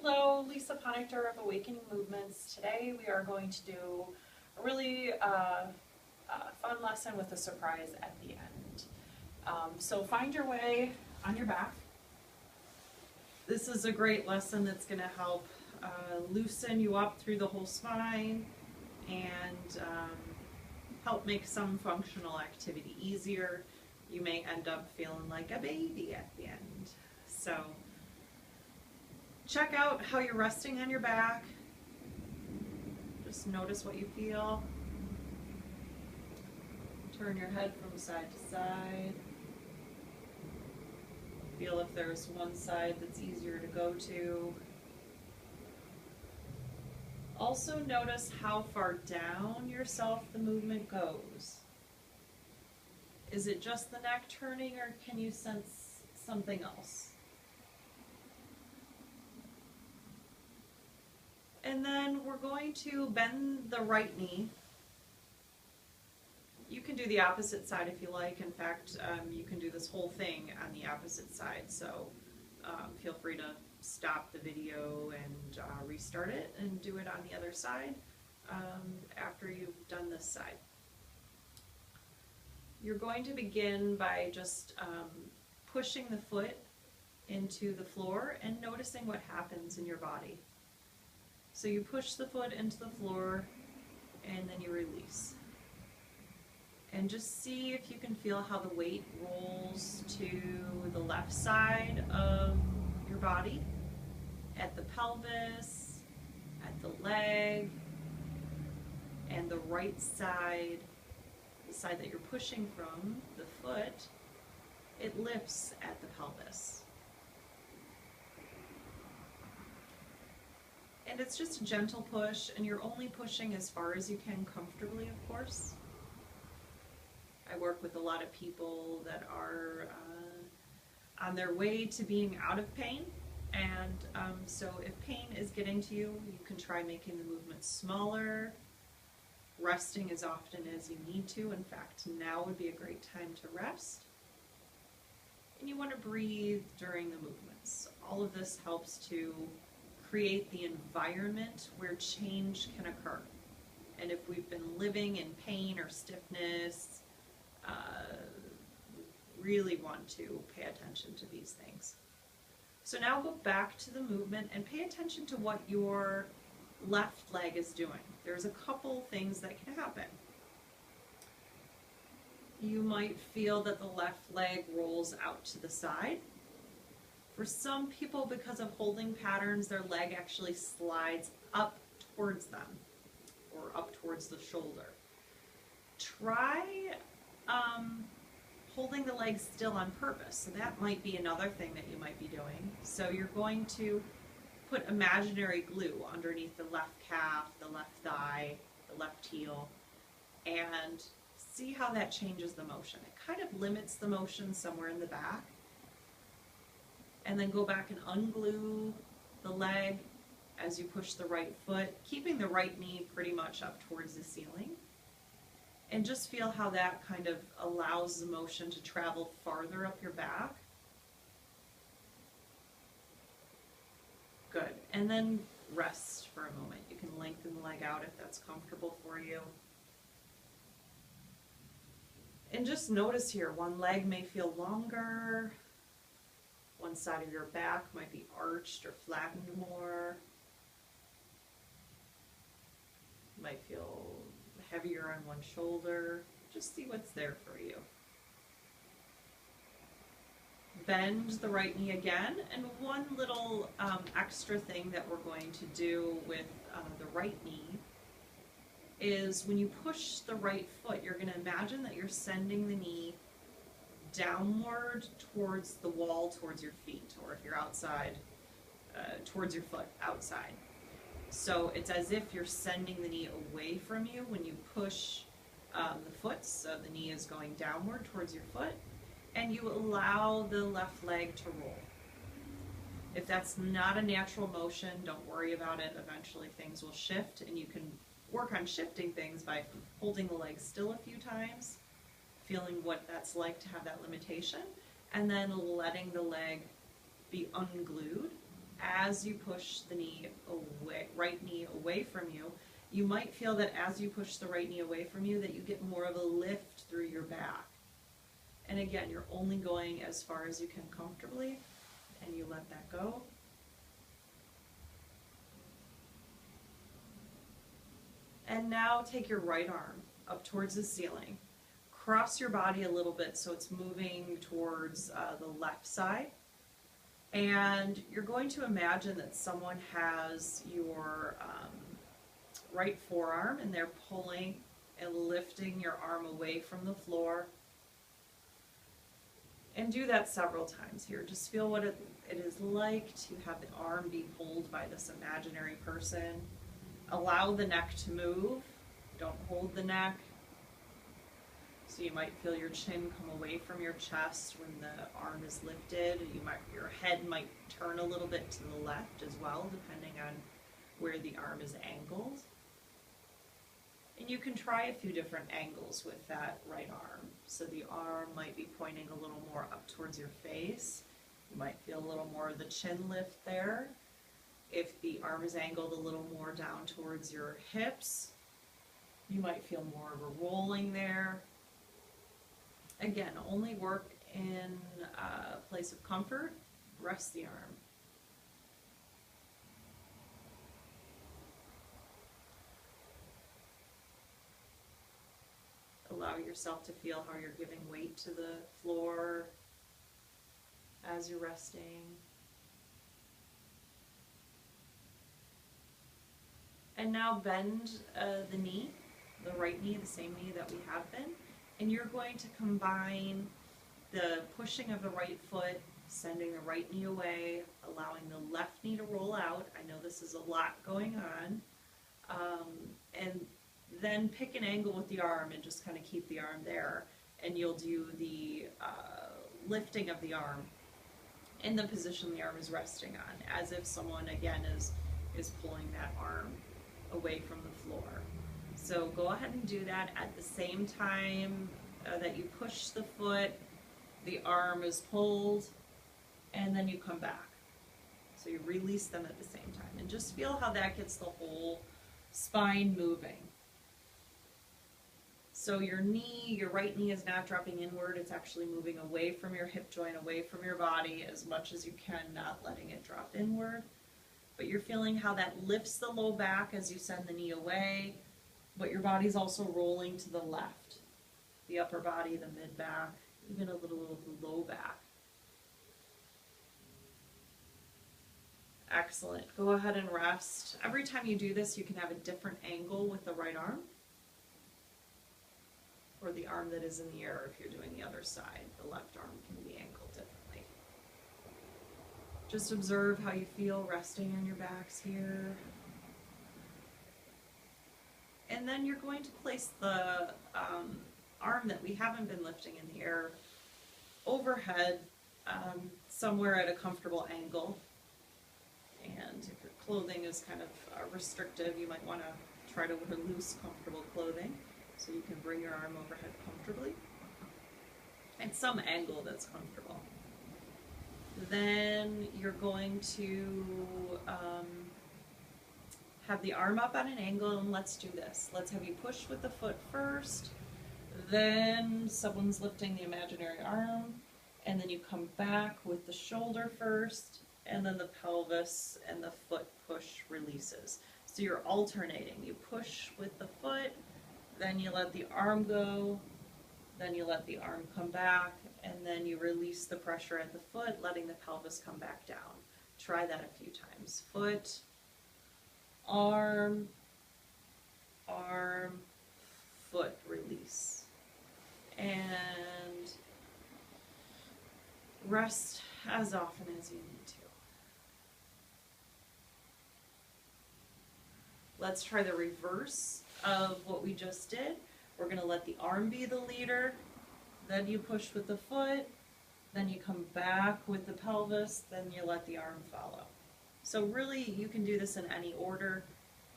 Hello, Lisa Ponector of Awakening Movements. Today we are going to do a really fun lesson with a surprise at the end. So find your way on your back. This is a great lesson that's going to help loosen you up through the whole spine and help make some functional activity easier. You may end up feeling like a baby at the end. So check out how you're resting on your back. Just notice what you feel. Turn your head from side to side. Feel if there's one side that's easier to go to. Also notice how far down yourself the movement goes. Is it just the neck turning, or can you sense something else? And then we're going to bend the right knee. You can do the opposite side if you like. In fact, you can do this whole thing on the opposite side. So feel free to stop the video and restart it and do it on the other side after you've done this side. You're going to begin by just pushing the foot into the floor and noticing what happens in your body. So you push the foot into the floor and then you release. And just see if you can feel how the weight rolls to the left side of your body, at the pelvis, at the leg, and the right side, the side that you're pushing from, the foot, it lifts at the pelvis. And it's just a gentle push, and you're only pushing as far as you can comfortably, of course. I work with a lot of people that are on their way to being out of pain, and so if pain is getting to you, you can try making the movement smaller, resting as often as you need to. In fact, now would be a great time to rest. And you want to breathe during the movements. All of this helps to create the environment where change can occur. And if we've been living in pain or stiffness, really want to pay attention to these things. So now go back to the movement and pay attention to what your left leg is doing. There's a couple things that can happen. You might feel that the left leg rolls out to the side. For some people, because of holding patterns, their leg actually slides up towards them or up towards the shoulder. Try holding the leg still on purpose. So that might be another thing that you might be doing. So you're going to put imaginary glue underneath the left calf, the left thigh, the left heel, and see how that changes the motion. It kind of limits the motion somewhere in the back. And then go back and unglue the leg as you push the right foot, keeping the right knee pretty much up towards the ceiling. And just feel how that kind of allows the motion to travel farther up your back. Good. And then rest for a moment. You can lengthen the leg out if that's comfortable for you. And just notice here, one leg may feel longer. One side of your back might be arched or flattened more. You might feel heavier on one shoulder. Just see what's there for you. Bend the right knee again, and one little extra thing that we're going to do with the right knee is when you push the right foot, you're going to imagine that you're sending the knee downward towards the wall, towards your feet, or if you're outside, towards your foot, outside. So it's as if you're sending the knee away from you when you push the foot, so the knee is going downward towards your foot, and you allow the left leg to roll. If that's not a natural motion, don't worry about it. Eventually things will shift, and you can work on shifting things by holding the leg still a few times, feeling what that's like to have that limitation, and then letting the leg be unglued as you push the knee away, right knee away from you, you might feel that as you push the right knee away from you that you get more of a lift through your back. And again, you're only going as far as you can comfortably, and you let that go. And now take your right arm up towards the ceiling. Cross your body a little bit so it's moving towards the left side. And you're going to imagine that someone has your right forearm and they're pulling and lifting your arm away from the floor. And do that several times here. Just feel what it is like to have the arm be pulled by this imaginary person. Allow the neck to move. Don't hold the neck. So you might feel your chin come away from your chest when the arm is lifted. Your head might turn a little bit to the left as well, depending on where the arm is angled. And you can try a few different angles with that right arm. So the arm might be pointing a little more up towards your face. You might feel a little more of the chin lift there. If the arm is angled a little more down towards your hips, you might feel more of a rolling there. Again, only work in a place of comfort. Rest the arm. Allow yourself to feel how you're giving weight to the floor as you're resting. And now bend the knee, the right knee, the same knee that we have been. And you're going to combine the pushing of the right foot, sending the right knee away, allowing the left knee to roll out. I know this is a lot going on. And then pick an angle with the arm and just kind of keep the arm there. And you'll do the lifting of the arm in the position the arm is resting on, as if someone, again, is pulling that arm away from the floor. So go ahead and do that at the same time that you push the foot, the arm is pulled, and then you come back. So you release them at the same time. And just feel how that gets the whole spine moving. So your knee, your right knee is not dropping inward, it's actually moving away from your hip joint, away from your body as much as you can, not letting it drop inward. But you're feeling how that lifts the low back as you send the knee away, but your body's also rolling to the left. The upper body, the mid back, even a little of the low back. Excellent. Go ahead and rest. Every time you do this, you can have a different angle with the right arm, or the arm that is in the air if you're doing the other side. The left arm can be angled differently. Just observe how you feel resting on your backs here. And then you're going to place the arm that we haven't been lifting in the air overhead, somewhere at a comfortable angle. And if your clothing is kind of restrictive, you might want to try to wear loose, comfortable clothing so you can bring your arm overhead comfortably at some angle that's comfortable. Then you're going to have the arm up at an angle, and let's do this. Let's have you push with the foot first, then someone's lifting the imaginary arm, and then you come back with the shoulder first, and then the pelvis and the foot push releases. So you're alternating. You push with the foot, then you let the arm go, then you let the arm come back, and then you release the pressure at the foot, letting the pelvis come back down. Try that a few times. Foot, arm, arm, foot, release. And rest as often as you need to. Let's try the reverse of what we just did. We're going to let the arm be the leader, then you push with the foot, then you come back with the pelvis, then you let the arm follow. So really, you can do this in any order.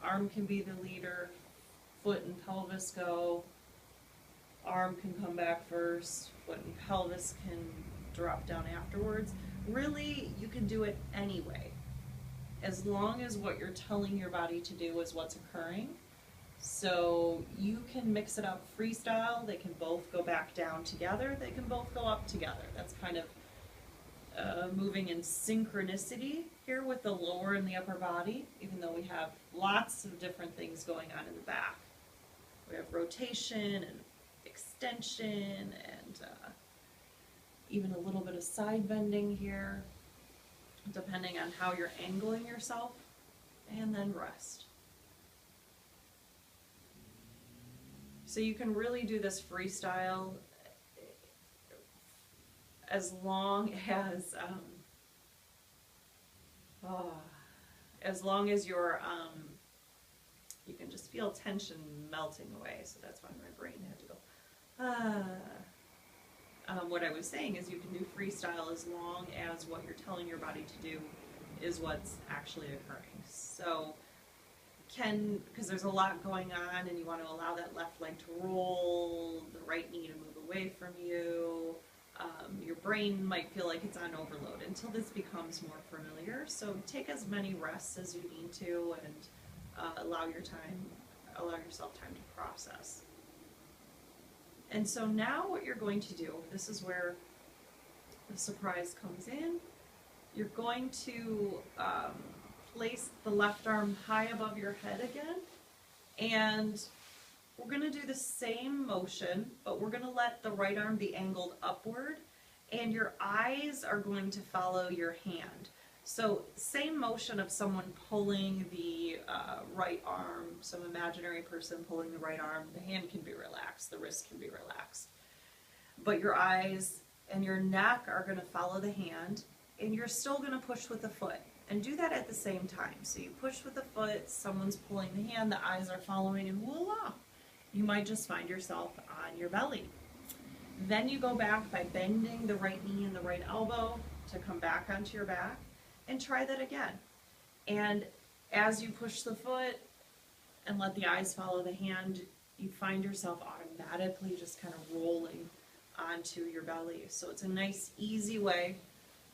Arm can be the leader, foot and pelvis go, arm can come back first, foot and pelvis can drop down afterwards. Really, you can do it any way. as long as what you're telling your body to do is what's occurring. So you can mix it up freestyle. They can both go back down together. They can both go up together. That's kind of moving in synchronicity here with the lower and the upper body, even though we have lots of different things going on in the back. We have rotation and extension and even a little bit of side bending here, depending on how you're angling yourself, and then rest. So you can really do this freestyle as long as you're, you can just feel tension melting away. So that's why my brain had to go, what I was saying is you can do freestyle as long as what you're telling your body to do is what's actually occurring. So because there's a lot going on and you want to allow that left leg to roll, the right knee to move away from you, your brain might feel like it's on overload until this becomes more familiar. So take as many rests as you need to and allow yourself time to process. And so now what you're going to do, this is where the surprise comes in. You're going to place the left arm high above your head again, and we're going to do the same motion, but we're going to let the right arm be angled upward, and your eyes are going to follow your hand. So same motion of someone pulling the right arm, some imaginary person pulling the right arm. The hand can be relaxed, the wrist can be relaxed. But your eyes and your neck are going to follow the hand, and you're still going to push with the foot. And do that at the same time. So you push with the foot, someone's pulling the hand, the eyes are following, and voila! You might just find yourself on your belly. Then you go back by bending the right knee and the right elbow to come back onto your back, and try that again. And as you push the foot and let the eyes follow the hand, you find yourself automatically just kind of rolling onto your belly. So it's a nice, easy way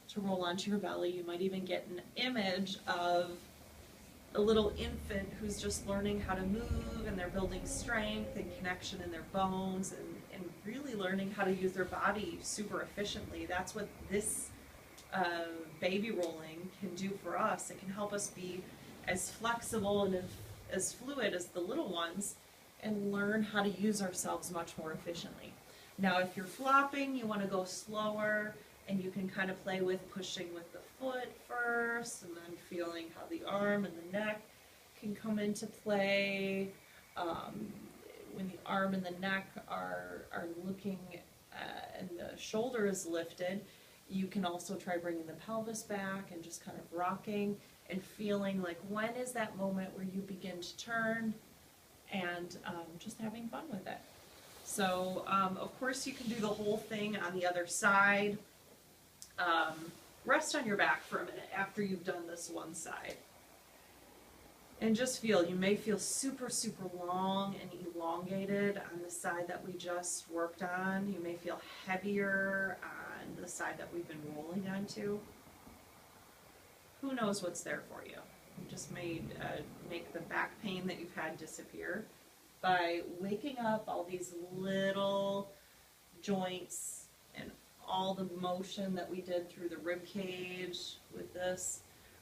to roll onto your belly. You might even get an image of a little infant who's just learning how to move, and they're building strength and connection in their bones and really learning how to use their body super efficiently. That's what this baby rolling can do for us. It can help us be as flexible and as fluid as the little ones and learn how to use ourselves much more efficiently. Now, if you're flopping, you want to go slower, and you can kind of play with pushing with the foot first, and then feeling how the arm and the neck can come into play. When the arm and the neck are looking and the shoulder is lifted, you can also try bringing the pelvis back and just kind of rocking and feeling like when is that moment where you begin to turn, and just having fun with it. So, of course, you can do the whole thing on the other side. Rest on your back for a minute after you've done this one side. And just feel, you may feel super, super long and elongated on the side that we just worked on. You may feel heavier on the side that we've been rolling onto. Who knows what's there for you? You just make the back pain that you've had disappear by waking up all these little joints and all the motion that we did through the rib cage with this.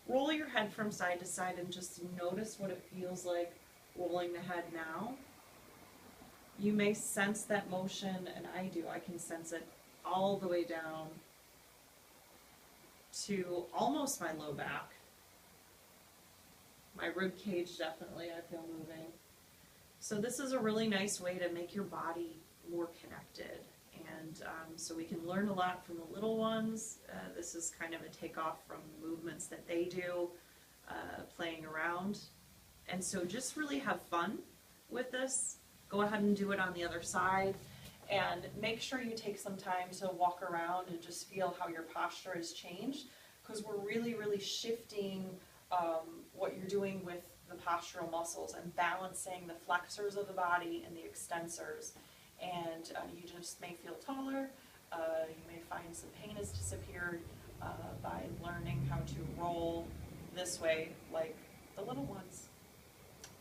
Roll your head from side to side and just notice what it feels like rolling the head now. You may sense that motion, and I do. I can sense it all the way down to almost my low back. My rib cage, definitely, I feel moving. So this is a really nice way to make your body more connected. And so we can learn a lot from the little ones. This is kind of a takeoff from movements that they do, playing around. And so just really have fun with this. Go ahead and do it on the other side. And make sure you take some time to walk around and just feel how your posture has changed, because we're really, really shifting what you're doing with the postural muscles and balancing the flexors of the body and the extensors. And you just may feel taller. You may find some pain has disappeared by learning how to roll this way like the little ones.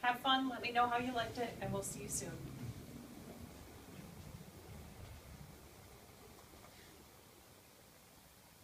Have fun, let me know how you liked it, and we'll see you soon.